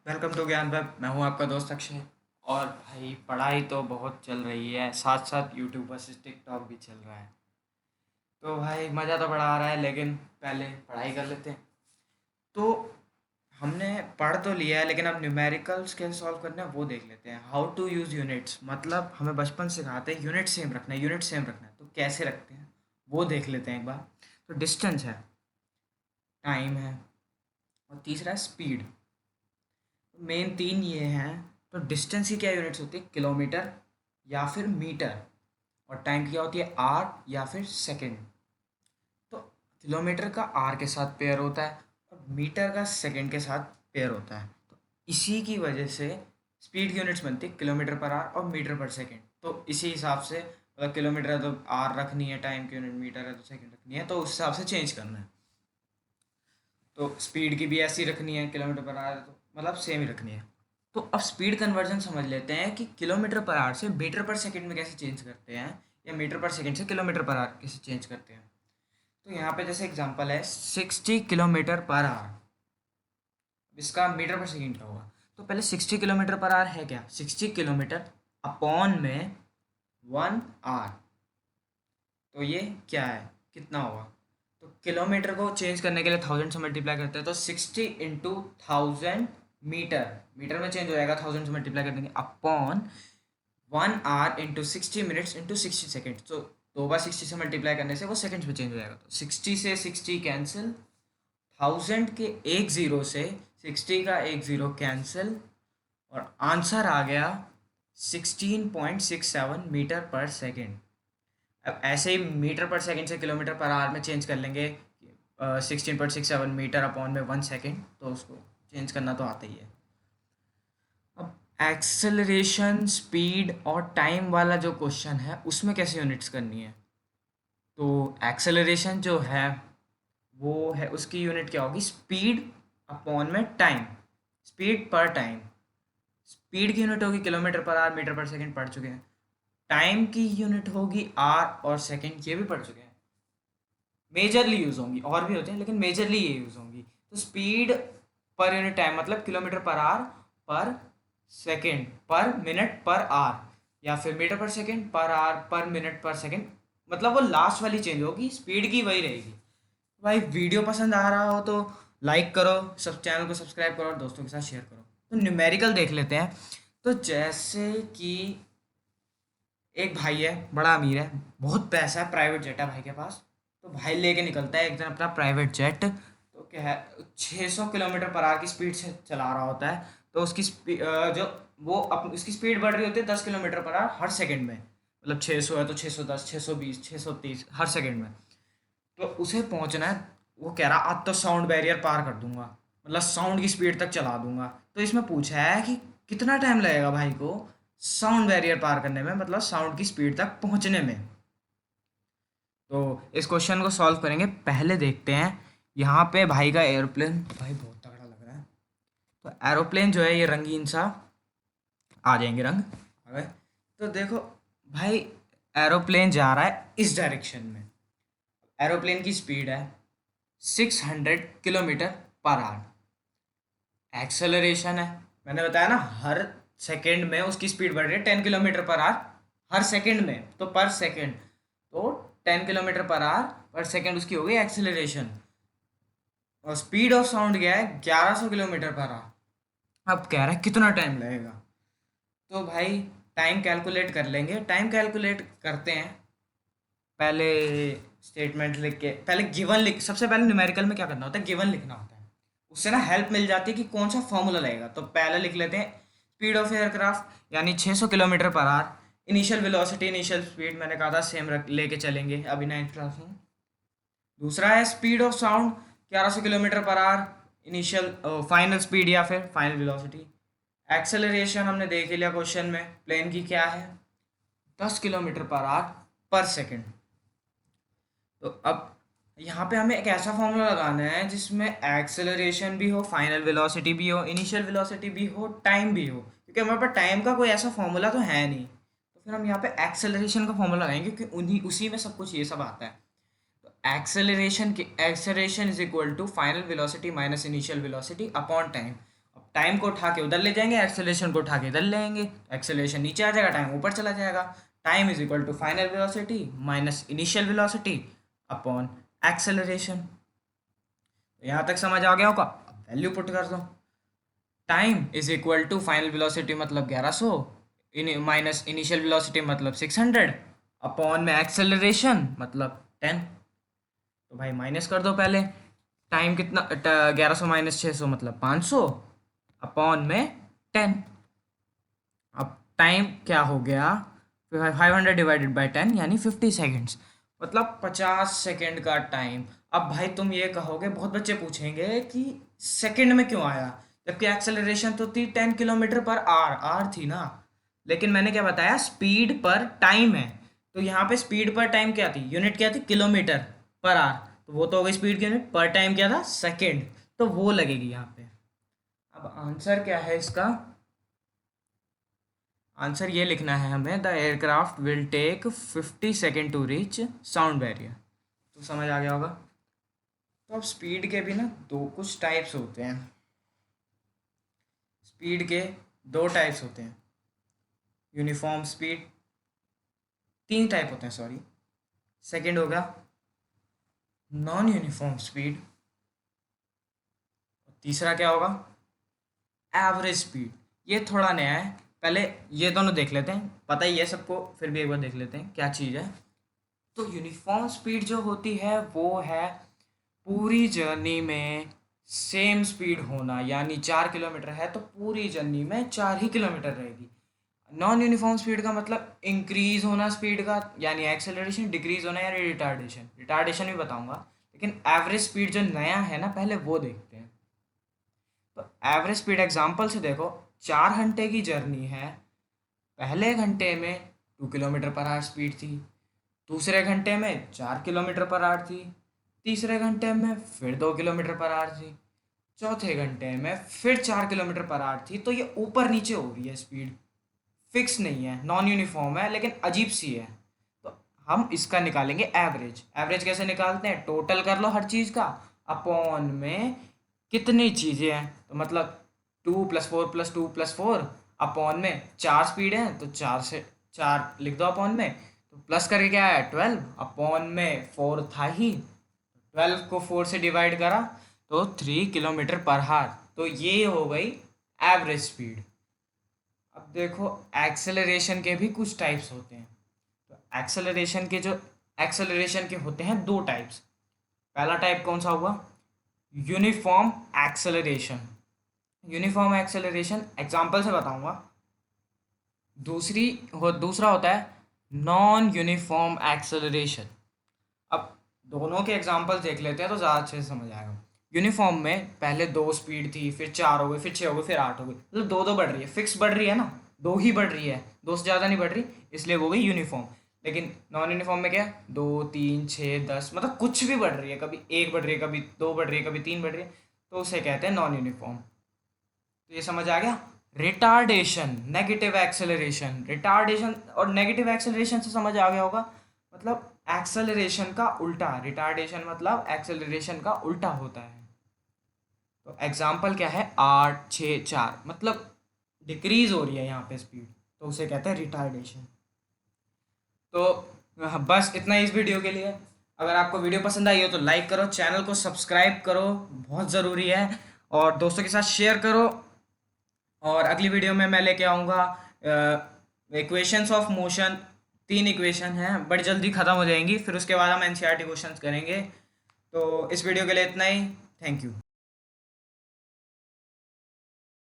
Welcome to ज्ञान web. मैं हूं आपका दोस्त अक्षय। और भाई पढ़ाई तो बहुत चल रही है, साथ साथ यूट्यूब पर टिकटॉक भी चल रहा है। तो भाई मज़ा तो बड़ा आ रहा है, लेकिन पहले पढ़ाई कर लेते हैं। तो हमने पढ़ तो लिया है, लेकिन अब न्यूमेरिकल्स कैसे सॉल्व करना है वो देख लेते हैं। हाउ टू यूज़ यूनिट्स, मतलब हमें बचपन से सिखाते हैं यूनिट सेम रखना है, यूनिट सेम रखना है। तो कैसे रखते हैं वो देख लेते हैं एक बार। तो डिस्टेंस है, टाइम है, और तीसरा है स्पीड। मेन तीन ये हैं। तो डिस्टेंस की क्या यूनिट्स होती है? किलोमीटर या फिर मीटर। और टाइम की क्या होती है? आर या फिर सेकंड। तो किलोमीटर का आर के साथ पेयर होता है और मीटर का सेकंड के साथ पेयर होता है। तो इसी की वजह से स्पीड की यूनिट्स बनती है किलोमीटर पर आर और मीटर पर सेकंड। तो इसी हिसाब से मतलब किलोमीटर है तो आर रखनी है, टाइम की यूनिट मीटर है तो सेकंड रखनी है, तो उस हिसाब से चेंज करना है। तो स्पीड की भी ऐसी रखनी है, किलोमीटर पर आवर तो मतलब सेम ही रखनी है। तो अब स्पीड कन्वर्जन समझ लेते हैं कि किलोमीटर पर आवर से मीटर पर सेकंड में कैसे चेंज करते हैं, या मीटर पर सेकंड से किलोमीटर पर आवर कैसे चेंज करते हैं। तो यहाँ पे जैसे एग्जांपल है 60 किलोमीटर पर आवर, इसका मीटर पर सेकंड क्या होगा? तो पहले 60 किलोमीटर पर आवर है क्या? 60 किलोमीटर अपॉन में 1 आवर। तो ये क्या है, कितना होगा? तो किलोमीटर को चेंज करने के लिए 1000 से मल्टीप्लाई करते हैं, तो 60 × 1000 मीटर, मीटर में चेंज हो जाएगा 1000 से मल्टीप्लाई कर देंगे, upon 1 our into 60 minutes into 60 second. तो 2 बार 60 से मल्टीप्लाई करने से वो सेकेंड्स में चेंज हो जाएगा। तो 60 से 60 कैंसिल, 1000 के एक ज़ीरो से 60 का एक ज़ीरो कैंसिल, और आंसर आ गया 16.67 मीटर पर सेकेंड। अब ऐसे ही मीटर पर सेकंड से किलोमीटर पर आवर में चेंज कर लेंगे। 16.67 मीटर अपॉन में 1 सेकेंड, तो उसको चेंज करना तो आता ही है। अब एक्सेलरेशन, स्पीड और टाइम वाला जो क्वेश्चन है उसमें कैसे यूनिट्स करनी है। तो एक्सेलरेशन जो है वो है, उसकी यूनिट क्या होगी? स्पीड अपॉन में टाइम, स्पीड पर टाइम। स्पीड की यूनिट होगी किलोमीटर पर आवर, मीटर पर सेकंड पढ़ चुके हैं। टाइम की यूनिट होगी आर और सेकंड, ये भी पढ़ चुके हैं। मेजरली यूज़ होंगी, और भी होते हैं लेकिन मेजरली ये यूज़ होंगी। तो स्पीड पर यूनिट टाइम मतलब किलोमीटर पर आवर पर सेकंड पर मिनट पर आवर, या फिर मीटर पर सेकंड पर आवर पर मिनट पर सेकंड। मतलब वो लास्ट वाली चेंज होगी, स्पीड की वही रहेगी। भाई वीडियो पसंद आ रहा हो तो लाइक करो, सब चैनल को सब्सक्राइब करो और दोस्तों के साथ शेयर करो। तो न्यूमेरिकल देख लेते हैं। तो जैसे कि एक भाई है, बड़ा अमीर है, बहुत पैसा है, प्राइवेट जेट है भाई के पास। तो भाई लेके निकलता है एक दिन अपना प्राइवेट जेट। तो क्या है, 600 किलोमीटर पर आवर की स्पीड से चला रहा होता है। तो उसकी स्पीड जो वो उसकी स्पीड बढ़ रही होती है 10 किलोमीटर पर आवर हर सेकंड में। मतलब 600 है तो 610, 620, 630 हर सेकंड में। तो उसे पहुंचना है। वो कह रहा आज तो साउंड बैरियर पार कर दूंगा, मतलब साउंड की स्पीड तक चला दूंगा। तो इसमें पूछा है कि कितना टाइम लगेगा भाई को साउंड बैरियर पार करने में, मतलब साउंड की स्पीड तक पहुंचने में। तो इस क्वेश्चन को सॉल्व करेंगे। पहले देखते हैं यहाँ पे भाई का एरोप्लेन, भाई बहुत तगड़ा लग रहा है। तो एरोप्लेन जो है ये रंगीन सा, आ जाएंगे रंग आ गए। तो देखो भाई, एरोप्लेन जा रहा है इस डायरेक्शन में। एरोप्लेन की स्पीड है 600 किलोमीटर पर आवर। एक्सेलरेशन है, मैंने बताया ना, हर सेकंड में उसकी स्पीड बढ़ रही है 10 किलोमीटर पर आवर हर सेकंड में, तो पर सेकंड। तो 10 किलोमीटर पर आवर पर सेकंड उसकी हो गई एक्सेलरेशन। और स्पीड ऑफ साउंड क्या है? 1100 किलोमीटर पर आवर। अब कह रहा है कितना टाइम लगेगा। तो भाई टाइम कैलकुलेट कर लेंगे, टाइम कैलकुलेट करते हैं। पहले स्टेटमेंट लिख के, पहले गिवन लिख, सबसे पहले न्यूमेरिकल में क्या करना होता है, गिवन लिखना होता है। उससे ना हेल्प मिल जाती है कि कौन सा फॉर्मूला लगेगा। तो पहले लिख लेते हैं स्पीड ऑफ एयरक्राफ्ट यानी 600 kilometre per hour. Initial velocity, initial speed मैंने कहा था सेम रख लेके चलेंगे अभी 9th क्लास में। दूसरा है speed of sound, 1100 kilometre per hour, initial final speed या फिर फाइनल वेलोसिटी। एक्सेलरेशन हमने देख लिया क्वेश्चन में, प्लेन की क्या है? 10 किलोमीटर पर आवर पर सेकेंड। तो अब यहाँ पे हमें एक ऐसा फॉर्मूला लगाना है जिसमें एक्सेलरेशन भी हो, फाइनल वेलोसिटी भी हो, इनिशियल वेलोसिटी भी हो, टाइम भी हो। क्योंकि हमारे पास टाइम का कोई ऐसा फॉर्मूला तो है नहीं, तो फिर हम यहाँ पे एक्सेलरेशन का फॉर्मूला लगाएंगे क्योंकि उन्हीं उसी में सब कुछ ये सब आता है। तो acceleration is equal to final velocity minus initial velocity upon time. अब टाइम को उठा के उधर ले जाएंगे, एक्सेलरेशन को उठा के इधर ले आएंगे, एक्सेलरेशन नीचे आ जाएगा, टाइम ऊपर चला जाएगा। Time is equal to final velocity minus initial velocity upon acceleration. यहाँ तक समझ आ गया होगा। वैल्यू पुट कर दो। Time is equal to final velocity मतलब 1100 माइनस इनिशियल वेलोसिटी मतलब 600 अपॉन में एक्सेलरेशन मतलब 10। तो भाई माइनस कर दो पहले। टाइम कितना, 1100 माइनस 600 मतलब 500 अपॉन में 10। अब टाइम क्या हो गया, 500 डिवाइडेड बाई 10 यानी 50 सेकेंड्स, मतलब 50 सेकेंड का टाइम। अब भाई तुम ये कहोगे, बहुत बच्चे पूछेंगे कि सेकेंड में क्यों आया, जबकि एक्सेलरेशन तो थी 10 किलोमीटर पर आर थी ना। लेकिन मैंने क्या बताया, स्पीड पर टाइम है, तो यहाँ पे स्पीड पर टाइम क्या थी, यूनिट क्या थी, किलोमीटर पर आर, तो वो तो हो गई स्पीड की यूनिट। पर टाइम क्या था, सेकेंड, तो वो लगेगी यहाँ पे। अब आंसर क्या है इसका, आंसर ये लिखना है हमें, the aircraft will take 50 second to reach sound barrier. तो समझ आ गया होगा। तो अब स्पीड के भी ना दो कुछ टाइप्स होते हैं, स्पीड के दो टाइप्स होते हैं, यूनिफॉर्म स्पीड, तीन टाइप होते हैं सॉरी। सेकंड होगा नॉन यूनिफॉर्म स्पीड, तीसरा क्या होगा, एवरेज स्पीड। ये थोड़ा नया है, पहले ये दोनों देख लेते हैं, पता ही है सबको, फिर भी एक बार देख लेते हैं क्या चीज़ है। तो यूनिफॉर्म स्पीड जो होती है वो है पूरी जर्नी में सेम स्पीड होना, यानी 4 किलोमीटर है तो पूरी जर्नी में 4 ही किलोमीटर रहेगी। नॉन यूनिफॉर्म स्पीड का मतलब इंक्रीज होना स्पीड का, यानी एक्सेलरेशन, डिक्रीज होना यानी रिटार्डेशन, रिटार्डेशन भी बताऊंगा। लेकिन एवरेज स्पीड जो नया है ना, पहले वो देखते हैं। तो एवरेज स्पीड एग्जांपल से देखो, 4 घंटे की जर्नी है, पहले घंटे में 2 किलोमीटर पर आवर स्पीड थी, दूसरे घंटे में 4 किलोमीटर पर आवर थी, तीसरे घंटे में फिर 2 किलोमीटर पर आवर थी, चौथे घंटे में फिर 4 किलोमीटर पर आवर थी। तो ये ऊपर नीचे हो रही है स्पीड, फिक्स नहीं है, नॉन यूनिफॉर्म है लेकिन अजीब सी है। तो हम इसका निकालेंगे एवरेज। एवरेज कैसे निकालते हैं, टोटल कर लो हर चीज़ का, अपॉन में कितनी चीज़ें हैं, तो मतलब 2+4+2+4 अपॉन में 4 स्पीड है तो 4 से 4 लिख दो अपॉन में, तो प्लस करके क्या है 12 अपॉन में 4 था ही, 12 को 4 से डिवाइड करा तो 3 किलोमीटर पर हार। तो ये हो गई एवरेज स्पीड। अब देखो एक्सेलरेशन के भी कुछ टाइप्स होते हैं। तो एक्सेलरेशन के होते हैं दो टाइप्स। पहला टाइप कौन सा हुआ, uniform acceleration. Uniform acceleration example से बताऊंगा। दूसरा होता है नॉन यूनिफॉर्म एक्सेलरेशन। अब दोनों के एग्जांपल देख लेते हैं तो ज़्यादा अच्छे से समझ आएगा। यूनिफॉर्म में पहले 2 स्पीड थी, फिर 4 हो गई, फिर 6 हो गई, फिर 8 हो गई, मतलब 2 बढ़ रही है, फिक्स बढ़ रही है ना, 2 ही बढ़ रही है, 2 से ज़्यादा नहीं बढ़ रही, इसलिए वो गई यूनिफॉर्म। लेकिन नॉन यूनिफॉर्म में क्या है, 2 3 6 10, मतलब कुछ भी बढ़ रही है, कभी 1 बढ़ रही है, कभी 2 बढ़ रही है, कभी 3 बढ़ रही है, तो उसे कहते हैं नॉन यूनिफॉर्म। तो ये समझ आ गया। रिटार्डेशन, नेगेटिव एक्सेलरेशन, रिटार्डेशन और नेगेटिव एक्सेलरेशन से समझ आ गया होगा, मतलब एक्सेलरेशन का उल्टा, रिटार्डेशन मतलब एक्सेलरेशन का उल्टा होता है। तो एग्जाम्पल क्या है, 8 6 4, मतलब डिक्रीज हो रही है यहाँ पे स्पीड, तो उसे कहते हैं रिटार्डेशन। तो बस इतना ही इस वीडियो के लिए। अगर आपको वीडियो पसंद आई हो तो लाइक करो, चैनल को सब्सक्राइब करो, बहुत ज़रूरी है, और दोस्तों के साथ शेयर करो। और अगली वीडियो में मैं लेके आऊँगा इक्वेशंस ऑफ मोशन। 3 इक्वेशन हैं, बड़ी जल्दी ख़त्म हो जाएंगी, फिर उसके बाद हम एनसीईआरटी क्वेश्चंस करेंगे। तो इस वीडियो के लिए इतना ही, थैंक यू।